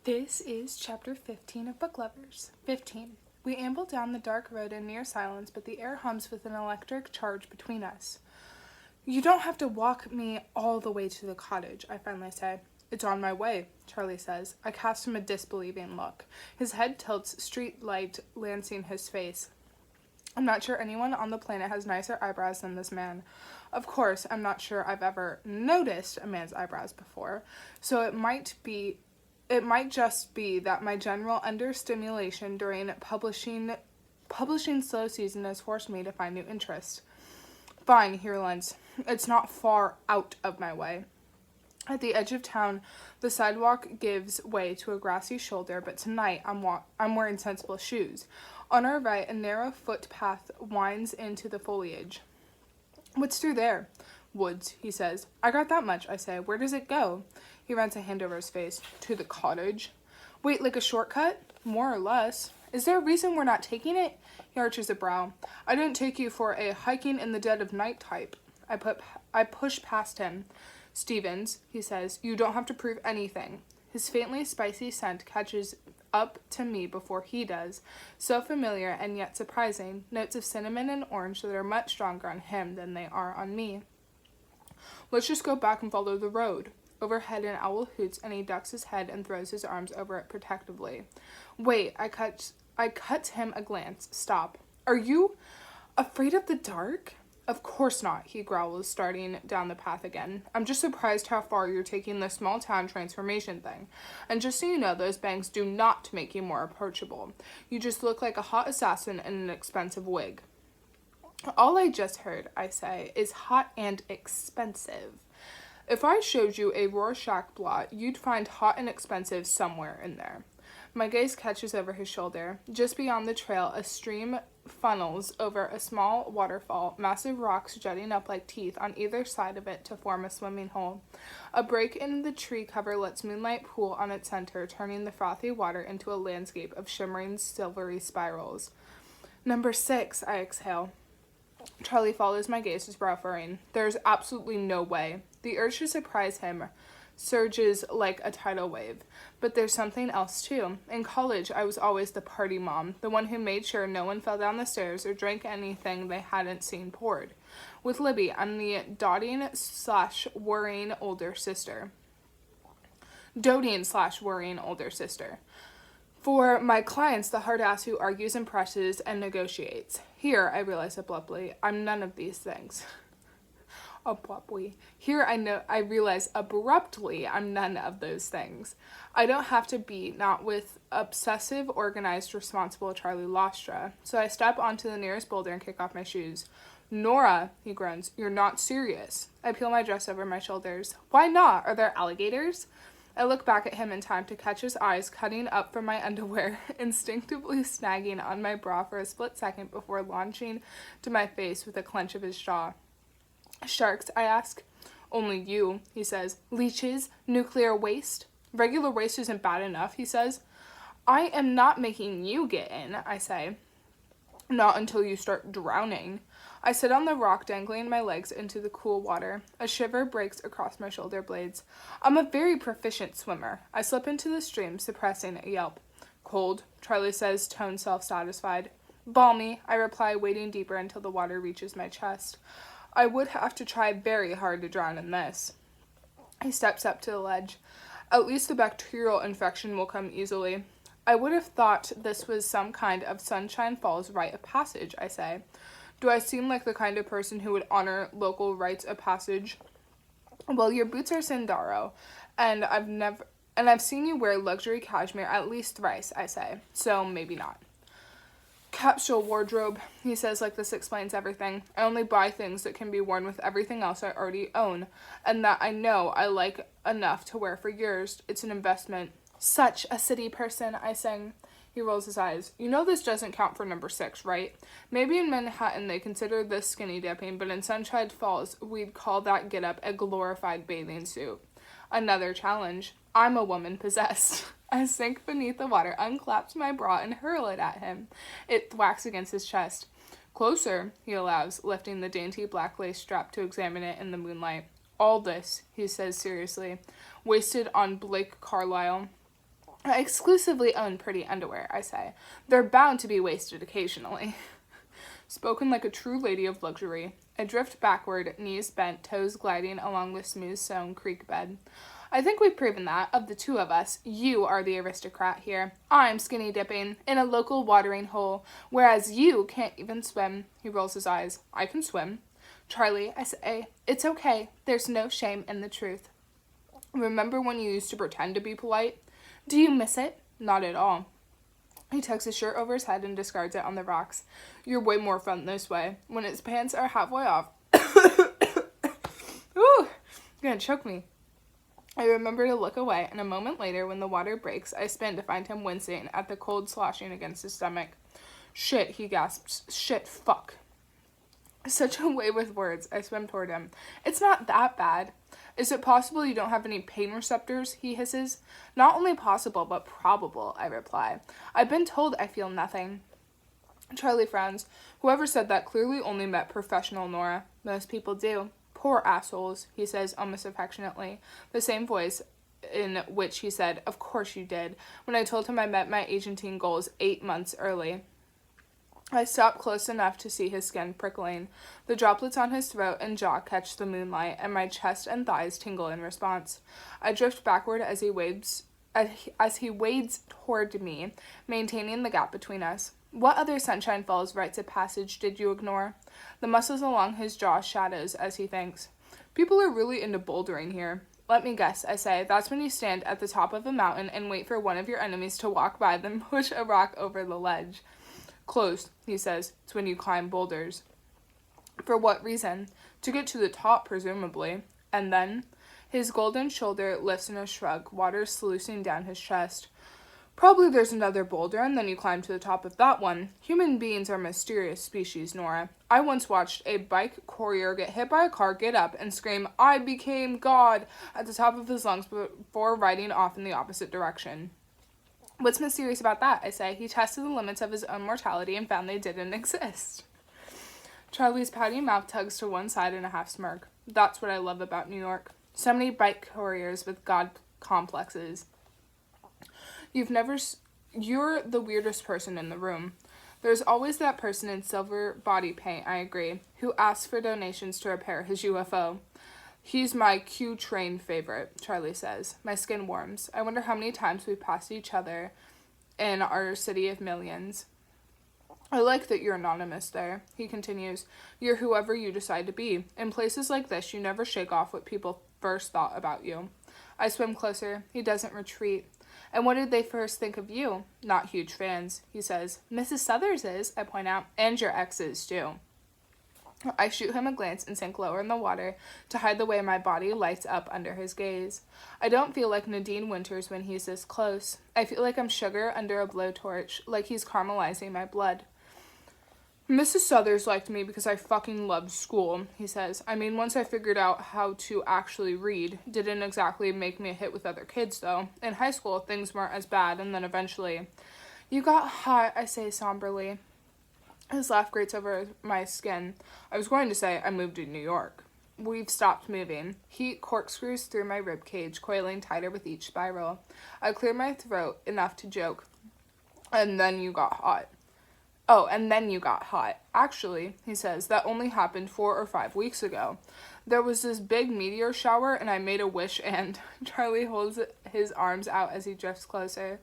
This is chapter 15 of Book Lovers. 15. We amble down the dark road in near silence, but the air hums with an electric charge between us. You don't have to walk me all the way to the cottage, I finally say. It's on my way, Charlie says. I cast him a disbelieving look. His head tilts, street light lancing his face. I'm not sure anyone on the planet has nicer eyebrows than this man. Of course, I'm not sure I've ever noticed a man's eyebrows before, so it might just be that my general understimulation during publishing slow season has forced me to find new interests. Fine, he relents. It's not far out of my way. At the edge of town, the sidewalk gives way to a grassy shoulder, but tonight I'm wearing sensible shoes. On our right, a narrow footpath winds into the foliage. What's through there? Woods, he says. I got that much, I say. Where does it go? He runs a hand over his face. To the cottage. Wait, like a shortcut? More or less. Is there a reason we're not taking it? He arches a brow. I didn't take you for a hiking in the dead of night type. I push past him. Stevens, he says, you don't have to prove anything. His faintly spicy scent catches up to me before he does. So familiar and yet surprising. Notes of cinnamon and orange that are much stronger on him than they are on me. Let's just go back and follow the road. Overhead an owl hoots and he ducks his head and throws his arms over it protectively. Wait, I cut him a glance. Stop. Are you afraid of the dark? Of course not, he growls, starting down the path again. I'm just surprised how far you're taking this small town transformation thing. And just so you know, those bangs do not make you more approachable. You just look like a hot assassin in an expensive wig. All I just heard, I say, is hot and expensive. If I showed you a Rorschach blot, you'd find hot and expensive somewhere in there. My gaze catches over his shoulder. Just beyond the trail, a stream funnels over a small waterfall, massive rocks jutting up like teeth on either side of it to form a swimming hole. A break in the tree cover lets moonlight pool on its center, turning the frothy water into a landscape of shimmering silvery spirals. Number 6, I exhale. Charlie follows my gaze, his brow furrowing. There's absolutely no way. The urge to surprise him surges like a tidal wave. But there's something else, too. In college, I was always the party mom, the one who made sure no one fell down the stairs or drank anything they hadn't seen poured. With Libby, I'm the doting/worrying older sister. Doting/worrying older sister. For my clients, the hard ass who argues and presses and negotiates. Here, I realize abruptly, I'm none of these things. I realize abruptly I'm none of those things. I don't have to be, not with obsessive, organized, responsible Charlie Lostra. So I step onto the nearest boulder and kick off my shoes. Nora, he groans, you're not serious. I peel my dress over my shoulders. Why not? Are there alligators? I look back at him in time to catch his eyes cutting up from my underwear, instinctively snagging on my bra for a split second before launching to my face with a clench of his jaw. Sharks, I ask. Only you, he says. Leeches? Nuclear waste? Regular waste isn't bad enough, he says. I am not making you get in, I say. Not until you start drowning. I sit on the rock, dangling my legs into the cool water. A shiver breaks across my shoulder blades. I'm a very proficient swimmer. I slip into the stream, suppressing a yelp. Cold, Charlie says, tone self-satisfied. Balmy, I reply, wading deeper until the water reaches my chest. I would have to try very hard to drown in this. He steps up to the ledge. At least the bacterial infection will come easily. I would have thought this was some kind of Sunshine Falls rite of passage, I say. Do I seem like the kind of person who would honor local rites of passage? Well, your boots are Sandaro, and I've seen you wear luxury cashmere at least thrice, I say. So maybe not. Capsule wardrobe, he says, like this explains everything. I only buy things that can be worn with everything else I already own, and that I know I like enough to wear for years. It's an investment. Such a city person, I sing. He rolls his eyes. You know this doesn't count for number 6, right? Maybe in Manhattan they consider this skinny dipping, but in Sunshine Falls we'd call that get-up a glorified bathing suit. Another challenge. I'm a woman possessed. I sink beneath the water, unclaps my bra, and hurl it at him. It thwacks against his chest. Closer, he allows, lifting the dainty black lace strap to examine it in the moonlight. All this, he says seriously, wasted on Blake Carlyle. I exclusively own pretty underwear, I say. They're bound to be wasted occasionally. Spoken like a true lady of luxury. I drift backward, knees bent, toes gliding along the smooth-sown creek bed. I think we've proven that, of the two of us, you are the aristocrat here. I'm skinny dipping in a local watering hole, whereas you can't even swim. He rolls his eyes. I can swim. Charlie, I say, it's okay. There's no shame in the truth. Remember when you used to pretend to be polite? Do you miss it? Not at all. He tucks his shirt over his head and discards it on the rocks. You're way more fun this way. When his pants are halfway off. Ooh, you're gonna choke me. I remember to look away, and a moment later, when the water breaks, I spin to find him wincing at the cold sloshing against his stomach. Shit, he gasps. Shit, fuck. Such a way with words. I swim toward him. It's not that bad. Is it possible you don't have any pain receptors? He hisses. Not only possible, but probable, I reply. I've been told I feel nothing. Charlie frowns. Whoever said that clearly only met professional Nora. Most people do. Poor assholes, he says almost affectionately. The same voice in which he said, of course you did, when I told him I met my agenting goals 8 months early. I stop close enough to see his skin prickling. The droplets on his throat and jaw catch the moonlight, and my chest and thighs tingle in response. I drift backward as he wades toward me, maintaining the gap between us. What other Sunshine Falls rites of passage did you ignore? The muscles along his jaw shadows as he thinks. People are really into bouldering here. Let me guess, I say. That's when you stand at the top of a mountain and wait for one of your enemies to walk by, then push a rock over the ledge. Close, he says. It's when you climb boulders. For what reason? To get to the top, presumably. And then? His golden shoulder lifts in a shrug, water sluicing down his chest. Probably there's another boulder, and then you climb to the top of that one. Human beings are a mysterious species, Nora. I once watched a bike courier get hit by a car, get up, and scream, I became God, at the top of his lungs before riding off in the opposite direction. What's mysterious about that, I say. He tested the limits of his own mortality and found they didn't exist. Charlie's pouty mouth tugs to one side in a half smirk. That's what I love about New York. So many bike couriers with God complexes. You're the weirdest person in the room. There's always that person in silver body paint, I agree, who asks for donations to repair his UFO. He's my Q-train favorite, Charlie says. My skin warms. I wonder how many times we've passed each other in our city of millions. I like that you're anonymous there, he continues. You're whoever you decide to be. In places like this, you never shake off what people first thought about you. I swim closer. He doesn't retreat. And what did they first think of you? Not huge fans, he says. Mrs. Southers is, I point out, and your exes, too. I shoot him a glance and sink lower in the water to hide the way my body lights up under his gaze. I don't feel like Nadine Winters when he's this close. I feel like I'm sugar under a blowtorch, like he's caramelizing my blood. Mrs. Southers liked me because I fucking loved school, he says. I mean, once I figured out how to actually read, didn't exactly make me a hit with other kids, though. In high school, things weren't as bad, and then eventually... You got hot, I say somberly. His laugh grates over my skin. I was going to say I moved to New York. We've stopped moving. Heat corkscrews through my ribcage, coiling tighter with each spiral. I clear my throat enough to joke. And then you got hot. Oh, and then you got hot. Actually, he says, that only happened 4 or 5 weeks ago. There was this big meteor shower, and I made a wish, and Charlie holds his arms out as he drifts closer.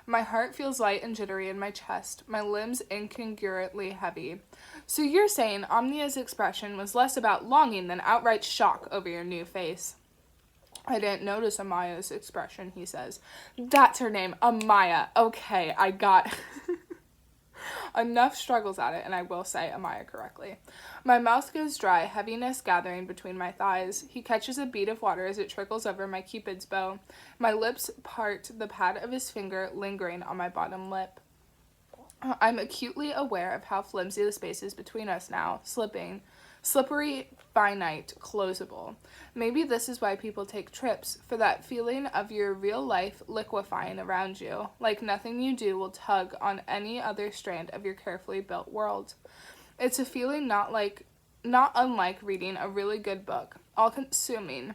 My heart feels light and jittery in my chest, my limbs incongruently heavy. So you're saying Omnia's expression was less about longing than outright shock over your new face. I didn't notice Amaya's expression, he says. That's her name, Amaya. Okay, I got... Enough struggles at it, and I will say Amaya correctly. My mouth goes dry, heaviness gathering between my thighs. He catches a bead of water as it trickles over my cupid's bow. My lips part, the pad of his finger lingering on my bottom lip. I'm acutely aware of how flimsy the space is between us now, slippery, finite, closable. Maybe this is why people take trips, for that feeling of your real life liquefying around you, like nothing you do will tug on any other strand of your carefully built world. It's a feeling not unlike reading a really good book, all-consuming,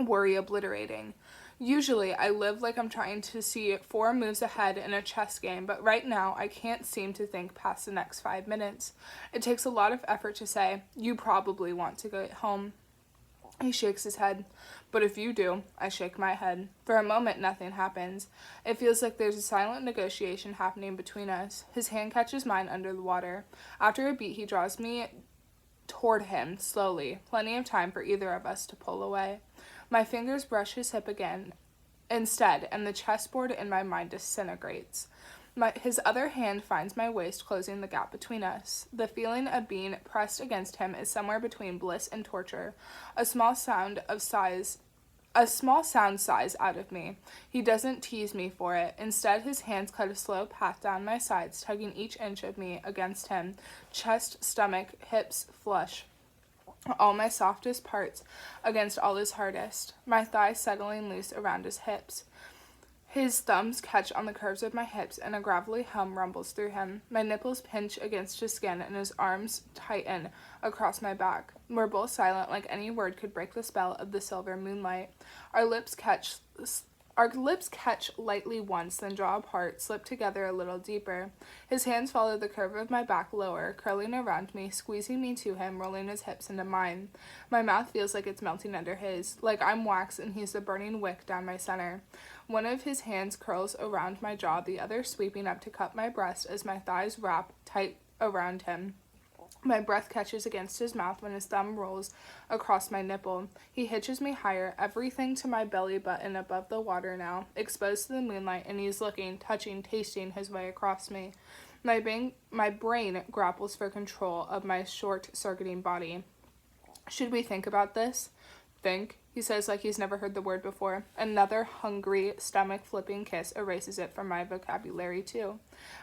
worry obliterating. Usually, I live like I'm trying to see 4 moves ahead in a chess game, but right now, I can't seem to think past the next 5 minutes. It takes a lot of effort to say, "You probably want to go home." He shakes his head. "But if you do," I shake my head. For a moment, nothing happens. It feels like there's a silent negotiation happening between us. His hand catches mine under the water. After a beat, he draws me toward him, slowly, plenty of time for either of us to pull away. My fingers brush his hip again, instead, and the chessboard in my mind disintegrates. His other hand finds my waist, closing the gap between us. The feeling of being pressed against him is somewhere between bliss and torture. A small sound sighs out of me. He doesn't tease me for it. Instead, his hands cut a slow path down my sides, tugging each inch of me against him. Chest, stomach, hips, flush. All my softest parts against all his hardest. My thighs settling loose around his hips. His thumbs catch on the curves of my hips, and a gravelly hum rumbles through him. My nipples pinch against his skin, and his arms tighten across my back. We're both silent, like any word could break the spell of the silver moonlight. Our lips catch lightly once, then draw apart, slip together a little deeper. His hands follow the curve of my back lower, curling around me, squeezing me to him, rolling his hips into mine. My mouth feels like it's melting under his, like I'm wax and he's the burning wick down my center. One of his hands curls around my jaw, the other sweeping up to cup my breast as my thighs wrap tight around him. My breath catches against his mouth when his thumb rolls across my nipple. He hitches me higher, everything to my belly button above the water now, exposed to the moonlight, and he's looking, touching, tasting his way across me. My brain grapples for control of my short-circuiting body. Should we think about this? Think, he says like he's never heard the word before. Another hungry, stomach-flipping kiss erases it from my vocabulary, too.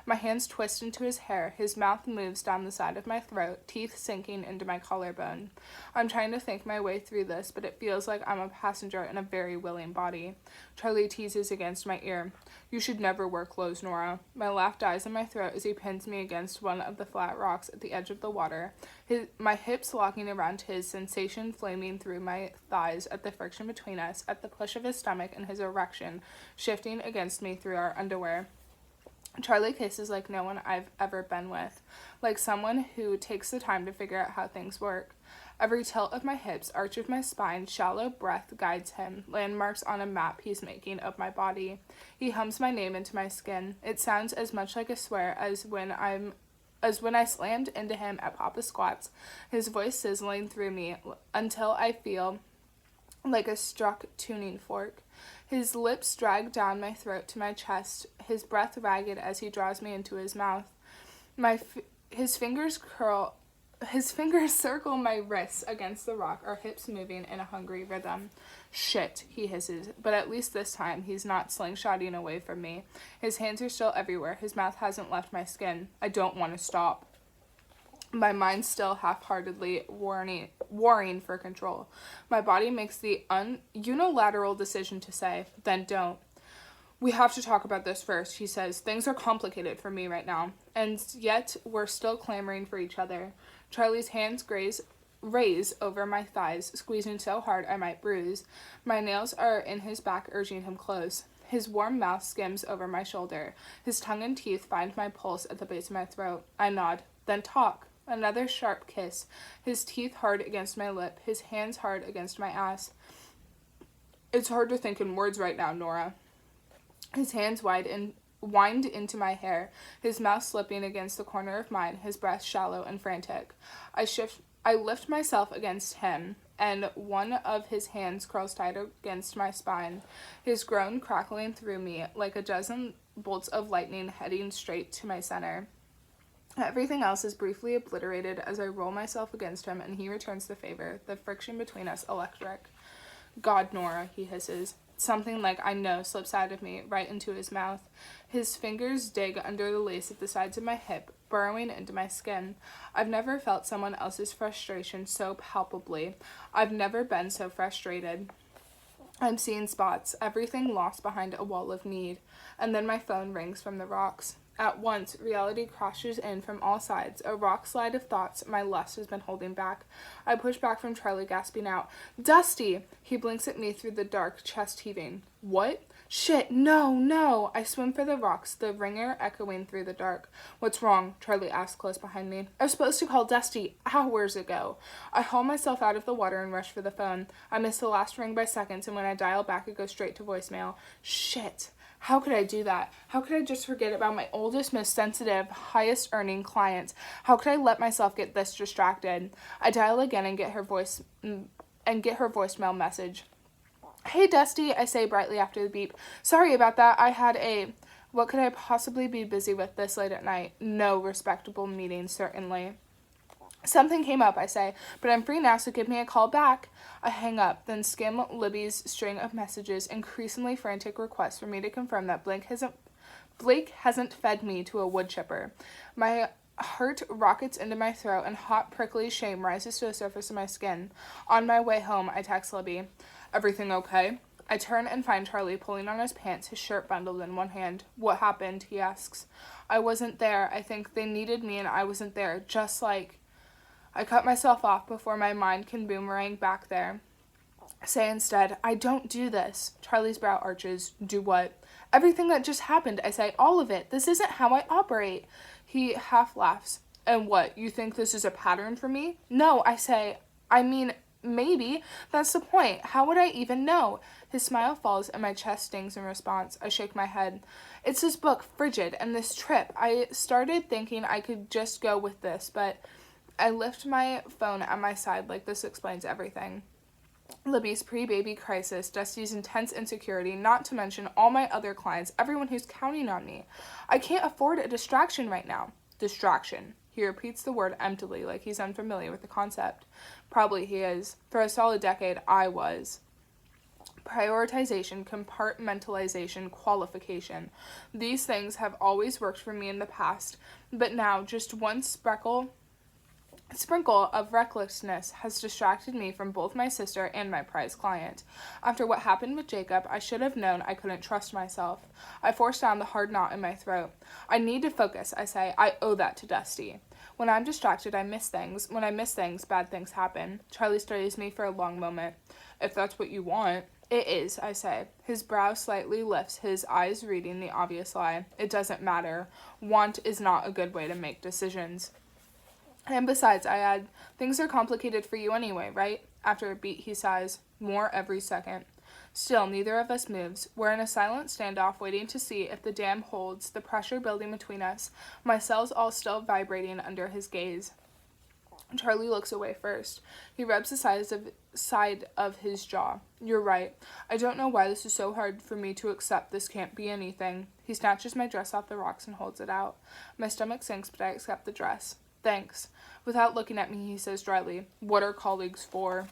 My hands twist into his hair. His mouth moves down the side of my throat, teeth sinking into my collarbone. I'm trying to think my way through this, but it feels like I'm a passenger in a very willing body. Charlie teases against my ear. "You should never wear clothes, Nora." My laugh dies in my throat as he pins me against one of the flat rocks at the edge of the water, my hips locking around his, sensation flaming through my thighs at the friction between us, at the push of his stomach and his erection shifting against me through our underwear. Charlie kisses like no one I've ever been with, like someone who takes the time to figure out how things work. Every tilt of my hips, arch of my spine, shallow breath guides him, landmarks on a map he's making of my body. He hums my name into my skin. It sounds as much like a swear as when I slammed into him at Papa Squats, his voice sizzling through me until I feel like a struck tuning fork. His lips drag down my throat to my chest, his breath ragged as he draws me into his mouth. His fingers circle my wrists against the rock, our hips moving in a hungry rhythm. "Shit," he hisses, but at least this time he's not slingshotting away from me. His hands are still everywhere. His mouth hasn't left my skin. I don't want to stop. My mind still half-heartedly warring for control. My body makes the unilateral decision to say, "Then don't." "We have to talk about this first," he says. "Things are complicated for me right now." And yet we're still clamoring for each other. Charlie's hands raise over my thighs, squeezing so hard I might bruise. My nails are in his back, urging him close. His warm mouth skims over my shoulder. His tongue and teeth find my pulse at the base of my throat. I nod. "Then talk." Another sharp kiss. His teeth hard against my lip, his hands hard against my ass. "It's hard to think in words right now, Nora." His hands wind into my hair, his mouth slipping against the corner of mine, his breath shallow and frantic. I lift myself against him, and one of his hands curls tight against my spine, his groan crackling through me like a dozen bolts of lightning heading straight to my center. Everything else is briefly obliterated as I roll myself against him and he returns the favor, the friction between us electric. "God, Nora," he hisses. Something like "I know" slips out of me, right into his mouth. His fingers dig under the lace at the sides of my hip, burrowing into my skin. I've never felt someone else's frustration so palpably. I've never been so frustrated. I'm seeing spots, everything lost behind a wall of need. And then my phone rings from the rocks. At once, reality crashes in from all sides, a rock slide of thoughts my lust has been holding back. I push back from Charlie, gasping out, "Dusty!" He blinks at me through the dark, chest heaving. "What?" "Shit, no, no!" I swim for the rocks, the ringer echoing through the dark. "What's wrong?" Charlie asks close behind me. "I was supposed to call Dusty hours ago." I haul myself out of the water and rush for the phone. I miss the last ring by seconds, and when I dial back, it goes straight to voicemail. Shit. How could I do that? How could I just forget about my oldest, most sensitive, highest earning clients? How could I let myself get this distracted? I dial again and get her voicemail message. "Hey, Dusty," I say brightly after the beep. "Sorry about that. What could I possibly be busy with this late at night? No respectable meeting, certainly." "Something came up," I say, "but I'm free now, so give me a call back." I hang up, then skim Libby's string of messages, increasingly frantic requests for me to confirm that Blake hasn't fed me to a wood chipper. My heart rockets into my throat, and hot, prickly shame rises to the surface of my skin. On my way home, I text Libby, "Everything okay?" I turn and find Charlie pulling on his pants, his shirt bundled in one hand. "What happened?" he asks. "I wasn't there. I think they needed me and I wasn't there. Just like..." I cut myself off before my mind can boomerang back there. Say instead, "I don't do this." Charlie's brow arches. "Do what?" "Everything that just happened," I say. "All of it. This isn't how I operate." He half laughs. "And what, you think this is a pattern for me?" "No," I say. "I mean, maybe. That's the point. How would I even know?" His smile falls and my chest stings in response. I shake my head. "It's this book, Frigid, and this trip. I started thinking I could just go with this, but..." I lift my phone at my side like this explains everything. Libby's pre-baby crisis, Dusty's intense insecurity, not to mention all my other clients, everyone who's counting on me. I can't afford a distraction right now. Distraction. He repeats the word emptily, like he's unfamiliar with the concept. Probably he is. For a solid decade, I was. Prioritization, compartmentalization, qualification. These things have always worked for me in the past, but now just one sprinkle of recklessness has distracted me from both my sister and my prize client. After what happened with Jacob, I should have known I couldn't trust myself. I force down the hard knot in my throat. "I need to focus," I say. "I owe that to Dusty." When I'm distracted, I miss things. When I miss things, bad things happen. Charlie studies me for a long moment. "If that's what you want." "It is," I say. His brow slightly lifts, his eyes reading the obvious lie. "It doesn't matter. Want is not a good way to make decisions." "And besides," I add, "things are complicated for you anyway, right?" After a beat, he sighs. "More every second." Still, neither of us moves. We're in a silent standoff, waiting to see if the dam holds, the pressure building between us, my cells all still vibrating under his gaze. Charlie looks away first. He rubs the side of his jaw. "You're right. I don't know why this is so hard for me to accept this can't be anything." He snatches my dress off the rocks and holds it out. My stomach sinks, but I accept the dress. "Thanks." Without looking at me, he says dryly, "What are colleagues for?"